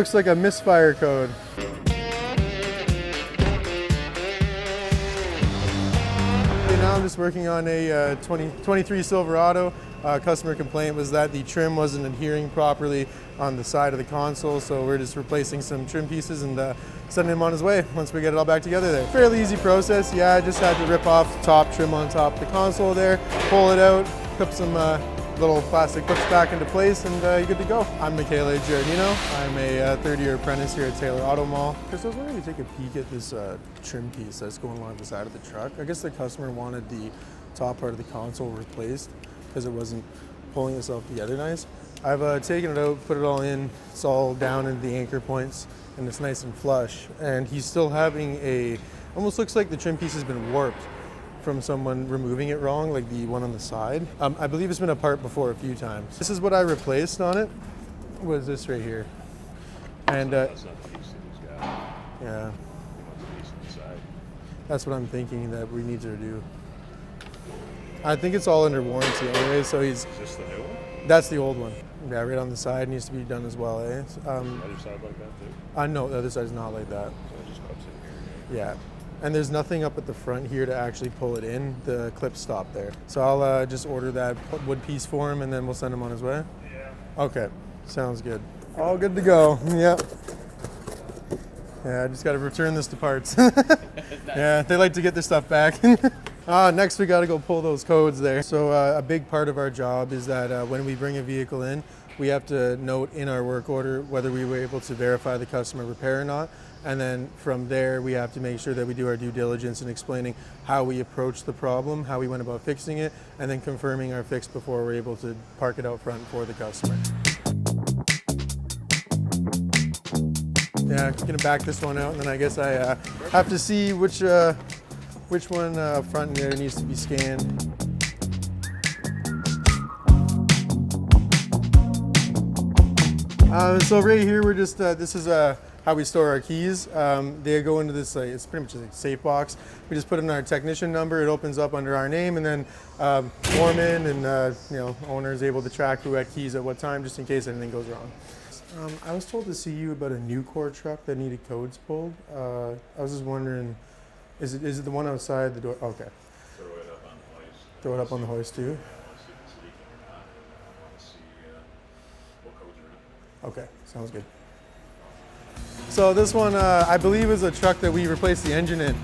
Looks like a misfire code. Now I'm just working on a 23 Silverado. Customer complaint was that the trim wasn't adhering properly on the side of the console, so we're just replacing some trim pieces and sending him on his way once we get it all back together there. Fairly easy process. Yeah, I just had to rip off the top trim on top of the console there, pull it out, put some little plastic clips back into place, and you're good to go. I'm Taylor AutoMall. I'm a third-year apprentice here at Taylor AutoMall. Chris, I was wondering if you take a peek at this trim piece that's going along the side of the truck. I guess the customer wanted the top part of the console replaced because it wasn't pulling itself together nice. I've taken it out, put it all in. It's all down into the anchor points, and it's nice and flush. And he's still having almost looks like the trim piece has been warped from someone removing it wrong, like the one on the side. I believe it's been apart before a few times. This is what I replaced on it, was this right here. And That's not the piece that he's got. yeah, He wants the piece on the side. that's what I'm thinking that we need to do. I think it's all under warranty anyway, so Is this the new one? that's the old one. Yeah, right on the side needs to be done as well, eh? Other side like that too? No, the other side's not like that. So it just cups in here. Yeah. And there's nothing up at the front here to actually pull it in. The clips stop there. So I'll just order that wood piece for him and then we'll send him on his way? Yeah. Okay, sounds good. All good to go, yep. Yeah, I just gotta return this to parts. Yeah, they like to get their stuff back. Next we gotta go pull those codes there. So a big part of our job is that when we bring a vehicle in, we have to note in our work order whether we were able to verify the customer repair or not. And then from there, we have to make sure that we do our due diligence in explaining how we approached the problem, how we went about fixing it, and then confirming our fix before we're able to park it out front for the customer. Yeah, gonna back this one out, and then I guess I have to see which one front there needs to be scanned. So right here, we're just, this is how we store our keys. They go into this, it's pretty much a safe box. We just put in our technician number, it opens up under our name, and then foreman and owner is able to track who had keys at what time, just in case anything goes wrong. I was told to see you about a new core truck that needed codes pulled. I was just wondering, is it the one outside the door? Okay. Throw it up on the hoist. Throw it up on the hoist too? I want to see if it's leaking or not. I want to see what codes are in it. Okay, sounds good. So this one, I believe, is a truck that we replaced the engine in.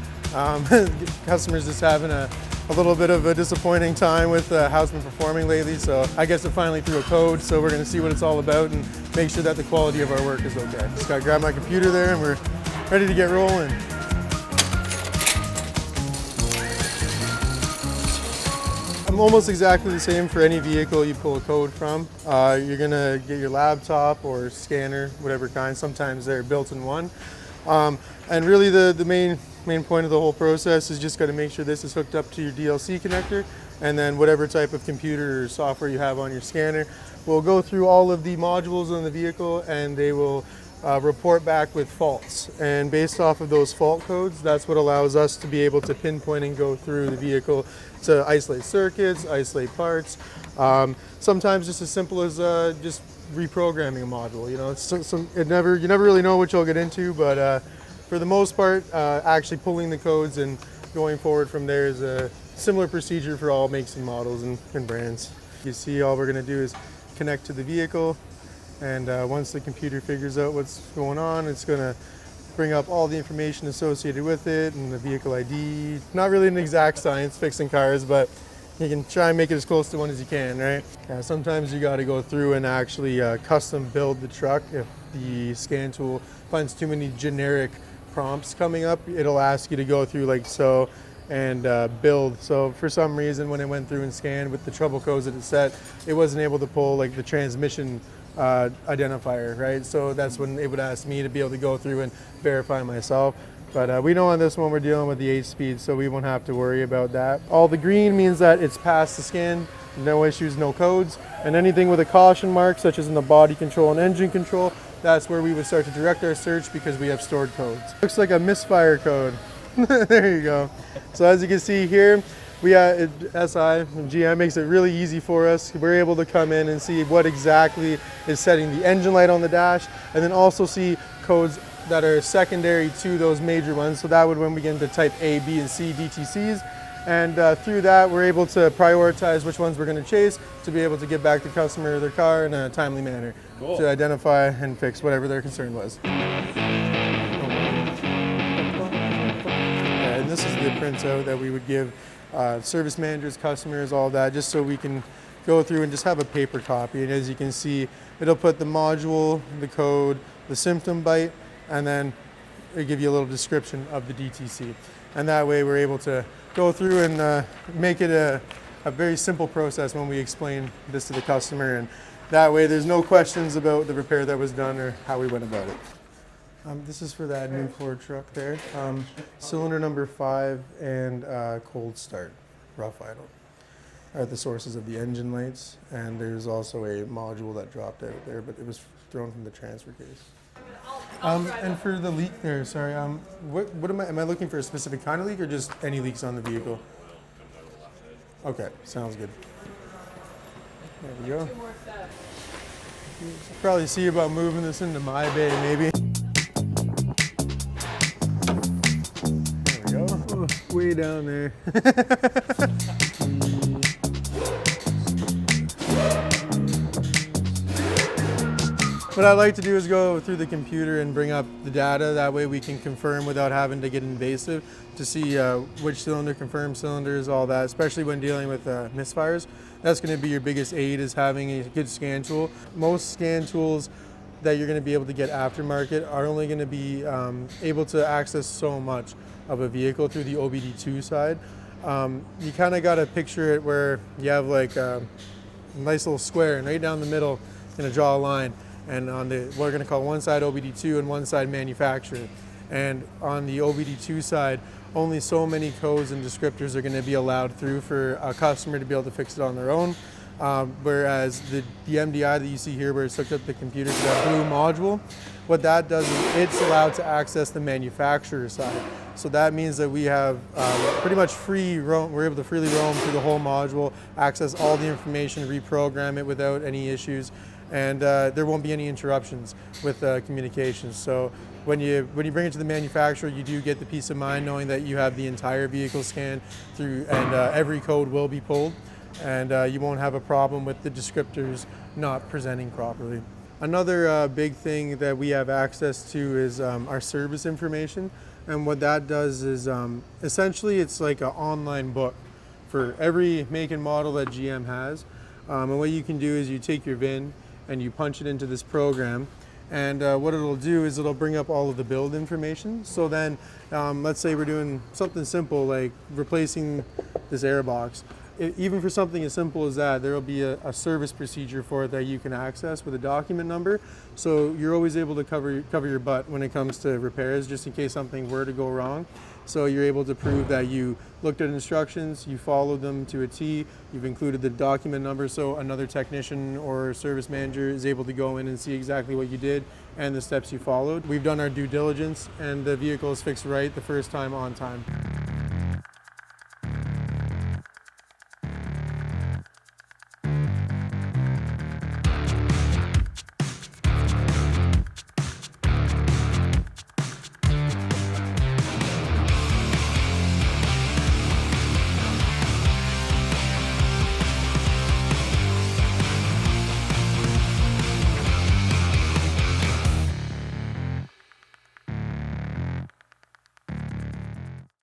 Customers just having a little bit of a disappointing time with how it's been performing lately. So I guess it finally threw a code. So we're going to see what it's all about and make sure that the quality of our work is okay. Just got to grab my computer there and we're ready to get rolling. I'm almost exactly the same for any vehicle you pull a code from. You're gonna get your laptop or scanner, whatever kind. Sometimes they're built in one. And really the main point of the whole process is just gotta make sure this is hooked up to your DLC connector, and then whatever type of computer or software you have on your scanner will go through all of the modules on the vehicle, and they will report back with faults. And based off of those fault codes, that's what allows us to be able to pinpoint and go through the vehicle to isolate circuits, isolate parts. Sometimes just as simple as just reprogramming a module. You know, you never really know what you'll get into, but for the most part, actually pulling the codes and going forward from there is a similar procedure for all makes and models and brands. You see, all we're going to do is connect to the vehicle, and once the computer figures out what's going on, it's going to bring up all the information associated with it and the vehicle ID. Not really an exact science fixing cars, but you can try and make it as close to one as you can, right? Yeah, sometimes you got to go through and actually custom build the truck. If the scan tool finds too many generic prompts coming up, it'll ask you to go through like so and build. So for some reason, when it went through and scanned with the trouble codes that it set, it wasn't able to pull like the transmission identifier, right? So that's when it would ask me to be able to go through and verify myself. But we know on this one we're dealing with the 8-speed, so we won't have to worry about that. All the green means that it's passed the scan, no issues, no codes. And anything with a caution mark, such as in the body control and engine control, that's where we would start to direct our search because we have stored codes. Looks like a misfire code. There you go. So as you can see here, SI and GM makes it really easy for us. We're able to come in and see what exactly is setting the engine light on the dash, and then also see codes that are secondary to those major ones. So that would when we get into type A, B, and C DTCs. And through that, we're able to prioritize which ones we're going to chase to be able to get back the customer their car in a timely manner to identify and fix whatever their concern was. And this is the printout that we would give service managers, customers, all that, just so we can go through and just have a paper copy. And as you can see, it'll put the module, the code, the symptom byte, and then it'll give you a little description of the DTC. And that way we're able to go through and make it a very simple process when we explain this to the customer. And that way there's no questions about the repair that was done or how we went about it. This is for that new Ford truck there. Cylinder number 5 and cold start, rough idle are the sources of the engine lights. And there's also a module that dropped out there, but it was thrown from the transfer case. And for the leak there, sorry, what am I looking for a specific kind of leak or just any leaks on the vehicle? Okay, sounds good. There we go. Probably see about moving this into my bay maybe. There we go. Oh, way down there. What I like to do is go through the computer and bring up the data. That way we can confirm without having to get invasive to see which cylinder, confirmed cylinders, all that, especially when dealing with misfires. That's going to be your biggest aid, is having a good scan tool. Most scan tools that you're going to be able to get aftermarket are only going to be able to access so much of a vehicle through the OBD2 side. You kind of got to picture it where you have like a nice little square, and right down the middle, going to draw a line. And on the, what we're going to call one side OBD2 and one side manufacturer. And on the OBD2 side, only so many codes and descriptors are going to be allowed through for a customer to be able to fix it on their own. Whereas the MDI that you see here, where it's hooked up the computer to that blue module, what that does is it's allowed to access the manufacturer side. So that means that we have pretty much free roam. We're able to freely roam through the whole module, access all the information, reprogram it without any issues. And there won't be any interruptions with communications. So when you bring it to the manufacturer, you do get the peace of mind knowing that you have the entire vehicle scanned through, and every code will be pulled, and you won't have a problem with the descriptors not presenting properly. Another big thing that we have access to is our service information, and what that does is essentially it's like an online book for every make and model that GM has. And what you can do is you take your VIN and you punch it into this program, and what it'll do is it'll bring up all of the build information. So then let's say we're doing something simple like replacing this air box. Even for something as simple as that, there will be a service procedure for it that you can access with a document number. So you're always able to cover your butt when it comes to repairs, just in case something were to go wrong. So you're able to prove that you looked at instructions, you followed them to a T, you've included the document number, so another technician or service manager is able to go in and see exactly what you did and the steps you followed. We've done our due diligence, and the vehicle is fixed right the first time on time.